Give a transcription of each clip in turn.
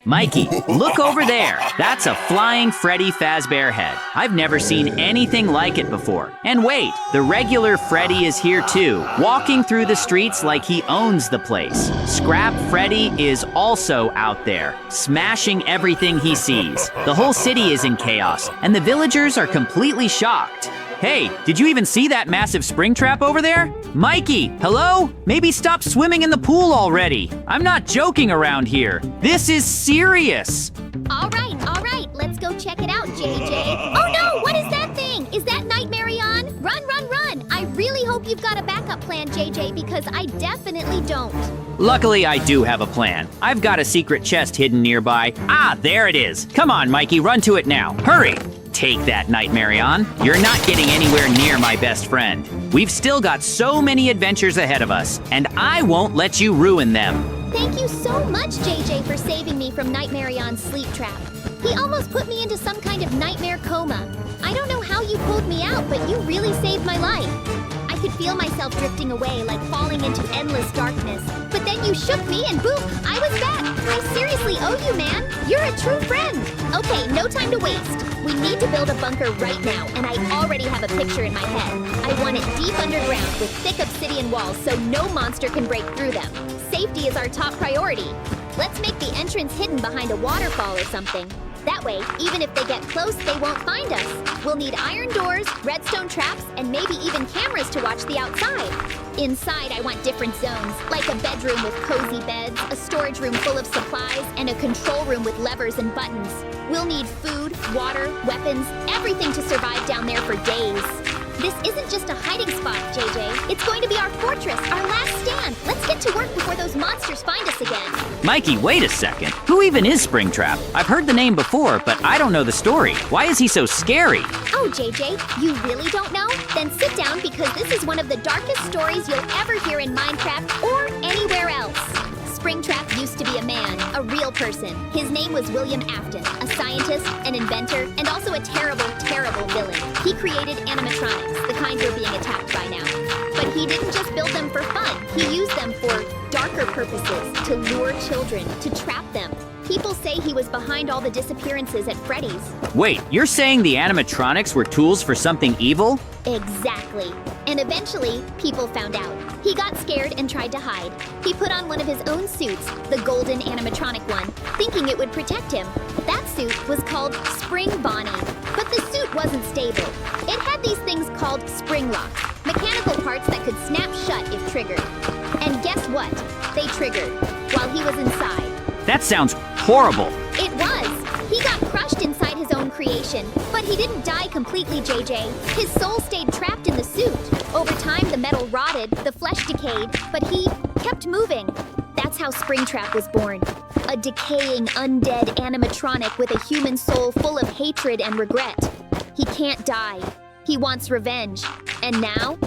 Mikey, look over there. That's a flying Freddy Fazbear head. I've never seen anything like it before. And wait, the regular Freddy is here too, walking through the streets like he owns the place. Scrap Freddy is also out there, smashing everything he sees. The whole city is in chaos, and the villagers are completely shocked. Hey, did you even see that massive Springtrap over there? Mikey, hello? Maybe stop swimming in the pool already. I'm not joking around here. This is serious. All right, let's go check it out, JJ. Oh no, what is that thing? Is that Nightmare on? Run! I really hope you've got a backup plan, JJ, because I definitely don't. Luckily, I do have a plan. I've got a secret chest hidden nearby. Ah, there it is. Come on, Mikey, run to it now. Hurry! Take that, Nightmare on. You're not getting anywhere near my best friend. We've still got so many adventures ahead of us, and I won't let you ruin them. Thank you so much, JJ, for saving me from Nightmare on's sleep trap. He almost put me into some kind of nightmare coma. I don't know how you pulled me out, but you really saved my life. I could feel myself drifting away, like falling into endless darkness. But then you shook me and boom, I was back. I seriously owe you, man. You're a true friend. Okay, no time to waste. We need to build a bunker right now, and I already have a picture in my head. I want it deep underground with thick obsidian walls so no monster can break through them. Safety is our top priority. Let's make the entrance hidden behind a waterfall or something. That way, even if they get close, they won't find us. We'll need iron doors, redstone traps, and maybe even cameras to watch the outside. Inside, I want different zones, like a bedroom with cozy beds, a storage room full of supplies, and a control room with levers and buttons. We'll need food, water, weapons, everything to survive down there for days. This isn't just a hiding spot, JJ. It's going to be our fortress, our last stand. Let's get to work before those monsters find us again. Mikey, wait a second. Who even is Springtrap? I've heard the name before, but I don't know the story. Why is he so scary? Oh, JJ, you really don't know? Then sit down because this is one of the darkest stories you'll ever hear in Minecraft or anywhere else. Springtrap used to be a man, a real person. His name was William Afton, a scientist, an inventor, and also a terrible, terrible villain. He created animatronics, the kind you're being attacked by now. But he didn't just build them for fun. He used them for darker purposes, to lure children, to trap them. People say he was behind all the disappearances at Freddy's. Wait, you're saying the animatronics were tools for something evil? Exactly. And eventually, people found out. He got scared and tried to hide. He put on one of his own suits, the golden animatronic one, thinking it would protect him. That suit was called Spring Bonnie. But the suit wasn't stable. It had these things called spring locks, mechanical parts that could snap shut if triggered. And guess what? They triggered while he was inside. That sounds horrible. It was. He got crushed inside his own creation, but he didn't die completely, JJ. His soul stayed trapped in the suit. Over time, the metal rotted, the flesh decayed, but he kept moving. That's how Springtrap was born. A decaying, undead animatronic with a human soul full of hatred and regret. He can't die. He wants revenge. And now,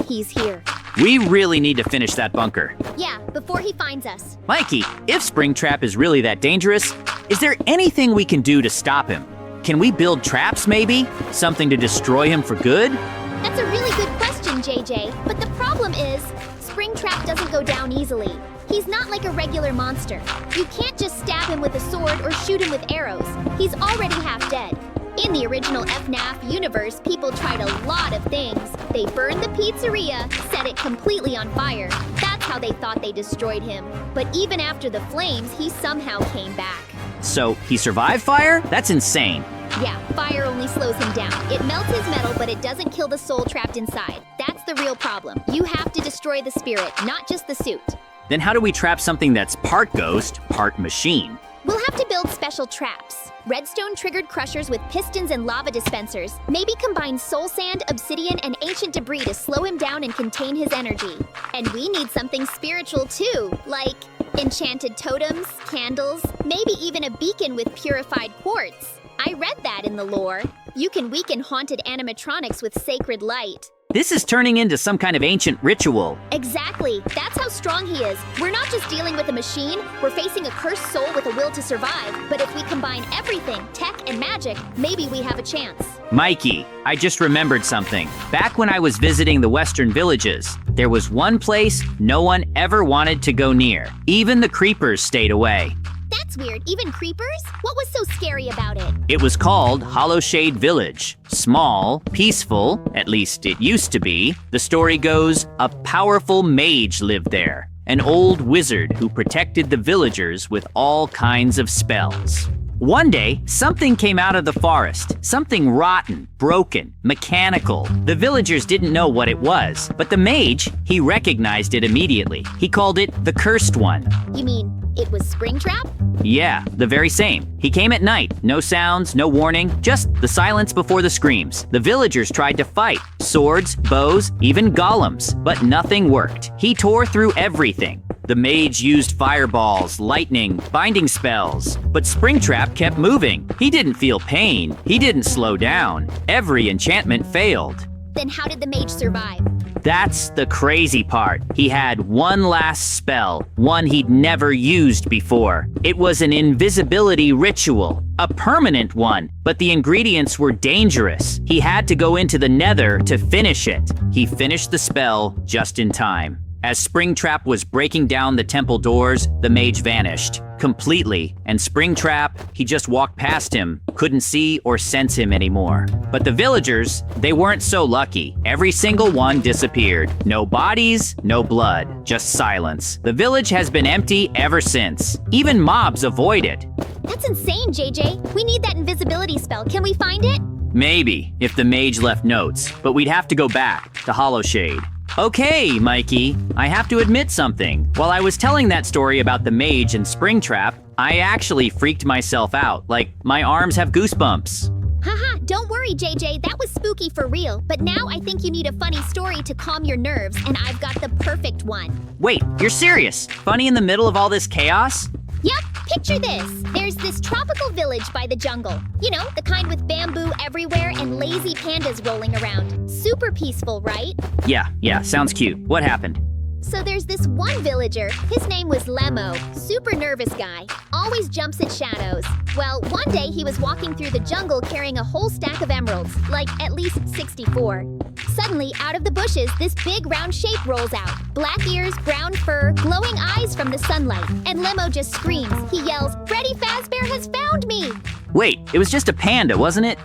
he's here. We really need to finish that bunker. Yeah, before he finds us. Mikey, if Springtrap is really that dangerous, is there anything we can do to stop him? Can we build traps, maybe? Something to destroy him for good? That's a really good question, JJ. But the problem is, Springtrap doesn't go down easily. He's not like a regular monster. You can't just stab him with a sword or shoot him with arrows. He's already half dead. In the original FNAF universe, people tried a lot of things. They burned the pizzeria, set it completely on fire. That's how they thought they destroyed him. But even after the flames, he somehow came back. So, he survived fire? That's insane. Yeah, fire only slows him down. It melts his metal, but it doesn't kill the soul trapped inside. That's the real problem. You have to destroy the spirit, not just the suit. Then how do we trap something that's part ghost, part machine? We'll have to build special traps. Redstone-triggered crushers with pistons and lava dispensers. Maybe combine soul sand, obsidian, and ancient debris to slow him down and contain his energy. And we need something spiritual too, like enchanted totems, candles, maybe even a beacon with purified quartz. I read that in the lore. You can weaken haunted animatronics with sacred light. This is turning into some kind of ancient ritual. Exactly. That's how strong he is. We're not just dealing with a machine, we're facing a cursed soul with a will to survive. But if we combine everything, tech and magic, maybe we have a chance. Mikey, I just remembered something. Back when I was visiting the western villages, there was one place no one ever wanted to go near. Even the creepers stayed away. That's weird. Even creepers? What was so scary about it? It was called Hollowshade Village. Small, peaceful, at least it used to be. The story goes, a powerful mage lived there. An old wizard who protected the villagers with all kinds of spells. One day, something came out of the forest. Something rotten, broken, mechanical. The villagers didn't know what it was, but the mage, he recognized it immediately. He called it the Cursed One. You mean it was Springtrap? Yeah, the very same. He came at night. No sounds, no warning, just the silence before the screams. The villagers tried to fight. Swords, bows, even golems. But nothing worked. He tore through everything. The mage used fireballs, lightning, binding spells. But Springtrap kept moving. He didn't feel pain. He didn't slow down. Every enchantment failed. Then how did the mage survive? That's the crazy part. He had one last spell, one he'd never used before. It was an invisibility ritual, a permanent one, but the ingredients were dangerous. He had to go into the nether to finish it. He finished the spell just in time. As Springtrap was breaking down the temple doors, the mage vanished completely, and Springtrap, he just walked past him, couldn't see or sense him anymore. But the villagers, they weren't so lucky. Every single one disappeared. No bodies, no blood, just silence. The village has been empty ever since. Even mobs avoid it. That's insane, JJ. We need that invisibility spell. Can we find it? Maybe, if the mage left notes, but we'd have to go back to Hollowshade. Okay, Mikey, I have to admit something. While I was telling that story about the mage and Springtrap, I actually freaked myself out, like my arms have goosebumps. Haha, don't worry, JJ, that was spooky for real. But now I think you need a funny story to calm your nerves, and I've got the perfect one. Wait, you're serious? Funny in the middle of all this chaos? Yep, picture this. There's this tropical village by the jungle. You know, the kind with bamboo everywhere and lazy pandas rolling around. Super peaceful, right? Yeah, sounds cute. What happened? So there's this one villager. His name was Lemo. Super nervous guy. Always jumps at shadows. Well, one day he was walking through the jungle carrying a whole stack of emeralds, like at least 64. Suddenly, out of the bushes, this big round shape rolls out. Black ears, brown fur, glowing eyes from the sunlight. And Lemo just screams. He yells, "Freddy Fazbear has found me!" Wait, it was just a panda, wasn't it?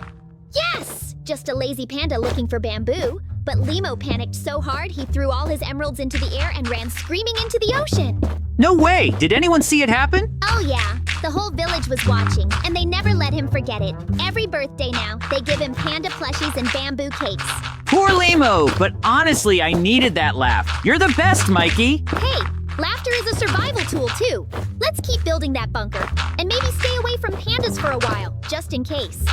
Yes! Just a lazy panda looking for bamboo. But Lemo panicked so hard he threw all his emeralds into the air and ran screaming into the ocean. No way! Did anyone see it happen? Oh yeah, the whole village was watching, and they never let him forget it. Every birthday now, they give him panda plushies and bamboo cakes. Poor Lemo, but honestly, I needed that laugh. You're the best, Mikey! Hey, laughter is a survival tool too. Let's keep building that bunker, and maybe stay away from pandas for a while, just in case.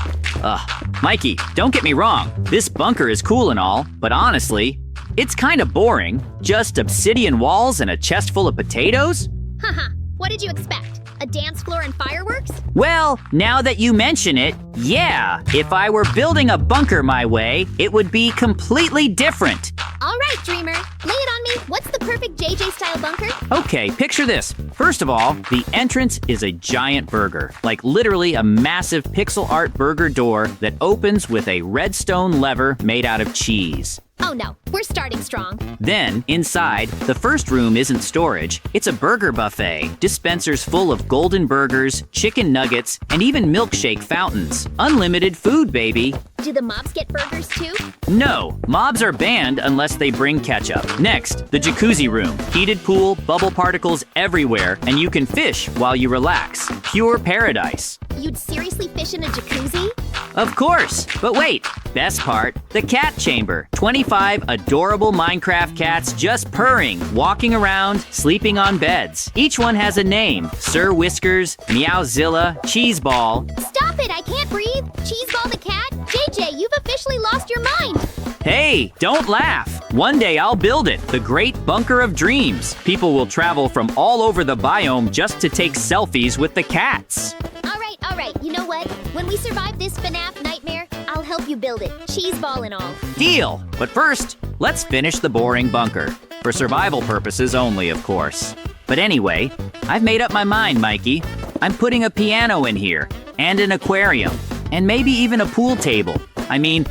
Mikey, don't get me wrong. This bunker is cool and all, but honestly, it's kind of boring. Just obsidian walls and a chest full of potatoes? Haha, what did you expect? A dance floor and fireworks? Well, now that you mention it, yeah. If I were building a bunker my way, it would be completely different. All right, dreamer, lay it on me. What's the perfect JJ-style bunker? Okay, picture this. First of all, the entrance is a giant burger, like literally a massive pixel art burger door that opens with a redstone lever made out of cheese. Oh no, we're starting strong. Then, inside, the first room isn't storage, it's a burger buffet. Dispensers full of golden burgers, chicken nuggets, and even milkshake fountains. Unlimited food, baby. Do the mobs get burgers too? No, mobs are banned unless they bring ketchup. Next, the jacuzzi room. Heated pool, bubble particles everywhere, and you can fish while you relax. Pure paradise. You'd seriously fish in a jacuzzi? Of course, but wait, best part, the cat chamber. 25 adorable Minecraft cats just purring, walking around, sleeping on beds. Each one has a name: Sir Whiskers, Meowzilla, Cheeseball. Stop it, I can't breathe. Cheeseball the cat? JJ, you've officially lost your mind. Hey, don't laugh. One day I'll build it, the great bunker of dreams. People will travel from all over the biome just to take selfies with the cats. All right, you know what? When we survive this FNAF nightmare, I'll help you build it, cheeseball and all. Deal! But first, let's finish the boring bunker. For survival purposes only, of course. But anyway, I've made up my mind, Mikey. I'm putting a piano in here, and an aquarium, and maybe even a pool table. I mean,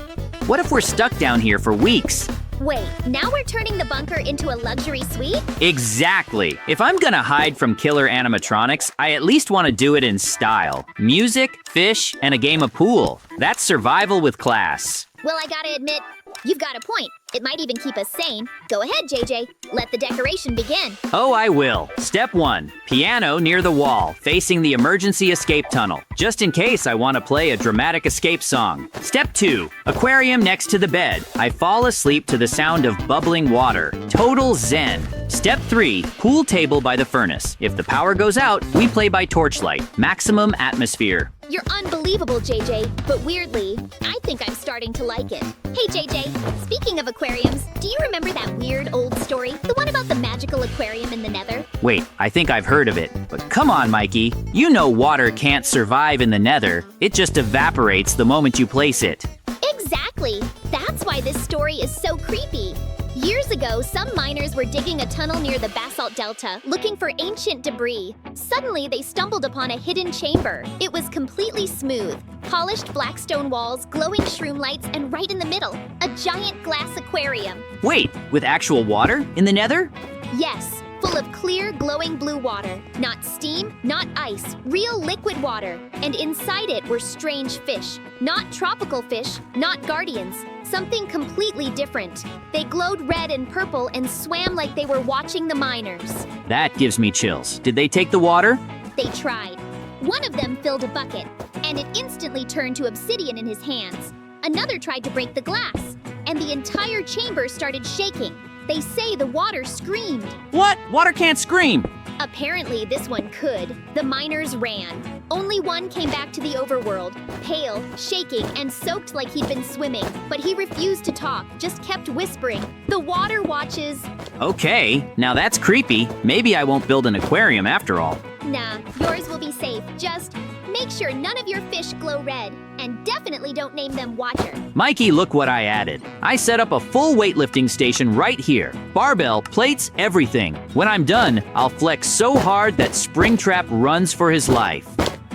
what if we're stuck down here for weeks? Wait, now we're turning the bunker into a luxury suite? Exactly. If I'm gonna hide from killer animatronics, I at least want to do it in style. Music, fish, and a game of pool. That's survival with class. Well, I gotta admit, you've got a point. It might even keep us sane. Go ahead, JJ. Let the decoration begin. Oh, I will. Step 1. Piano near the wall, facing the emergency escape tunnel, just in case I want to play a dramatic escape song. Step 2. Aquarium next to the bed. I fall asleep to the sound of bubbling water. Total zen. Step 3. Pool table by the furnace. If the power goes out, we play by torchlight. Maximum atmosphere. You're unbelievable, JJ, but weirdly, I think I'm starting to like it. Hey, JJ, speaking of aquariums, do you remember that weird old story? The one about the magical aquarium in the nether? Wait, I think I've heard of it. But come on, Mikey. You know water can't survive in the nether. It just evaporates the moment you place it. Exactly. That's why this story is so creepy. Years ago, some miners were digging a tunnel near the basalt delta, looking for ancient debris. Suddenly, they stumbled upon a hidden chamber. It was completely smooth, polished black stone walls, glowing shroom lights, and right in the middle, a giant glass aquarium. Wait, with actual water in the nether? Yes, full of clear, glowing blue water. Not steam, not ice, real liquid water. And inside it were strange fish. Not tropical fish, not guardians. Something completely different. They glowed red and purple and swam like they were watching the miners. That gives me chills. Did they take the water? They tried. One of them filled a bucket, and it instantly turned to obsidian in his hands. Another tried to break the glass, and the entire chamber started shaking. They say the water screamed. What? Water can't scream! Apparently, this one could. The miners ran. Only one came back to the overworld, pale, shaking, and soaked like he'd been swimming. But he refused to talk, just kept whispering, "The water watches." Okay, now that's creepy. Maybe I won't build an aquarium after all. Nah, yours will be safe. Just make sure none of your fish glow red. And definitely don't name them Watcher. Mikey, look what I added. I set up a full weightlifting station right here. Barbell, plates, everything. When I'm done, I'll flex so hard that Springtrap runs for his life.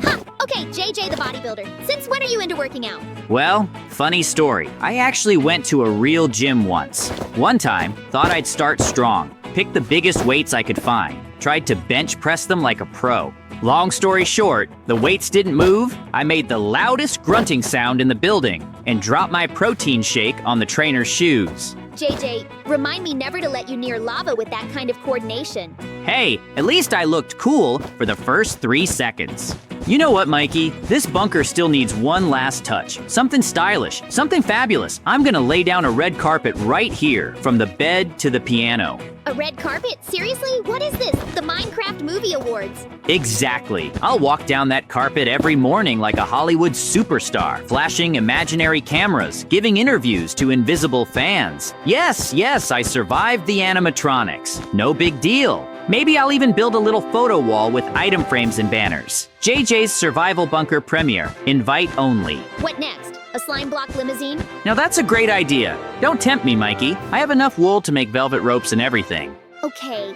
Huh, okay, JJ the bodybuilder. Since when are you into working out? Well, funny story. I actually went to a real gym once. One time, thought I'd start strong. Picked the biggest weights I could find. Tried to bench press them like a pro. Long story short, the weights didn't move, I made the loudest grunting sound in the building, and dropped my protein shake on the trainer's shoes. JJ, remind me never to let you near lava with that kind of coordination. Hey, at least I looked cool for the first 3 seconds. You know what, Mikey? This bunker still needs one last touch. Something stylish, something fabulous. I'm gonna lay down a red carpet right here, from the bed to the piano. A red carpet? Seriously? What is this? The Minecraft Movie Awards. Exactly. I'll walk down that carpet every morning like a Hollywood superstar, flashing imaginary cameras, giving interviews to invisible fans. Yes, I survived the animatronics. No big deal. Maybe I'll even build a little photo wall with item frames and banners. JJ's Survival Bunker Premiere. Invite only. What next? A slime block limousine? Now that's a great idea. Don't tempt me, Mikey. I have enough wool to make velvet ropes and everything. Okay.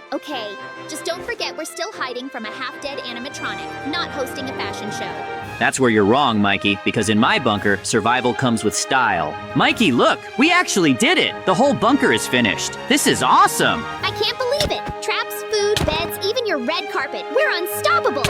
Just don't forget we're still hiding from a half-dead animatronic, not hosting a fashion show. That's where you're wrong, Mikey, because in my bunker, survival comes with style. Mikey, look! We actually did it! The whole bunker is finished. This is awesome! I can't believe it! Traps, food, beds, even your red carpet. We're unstoppable!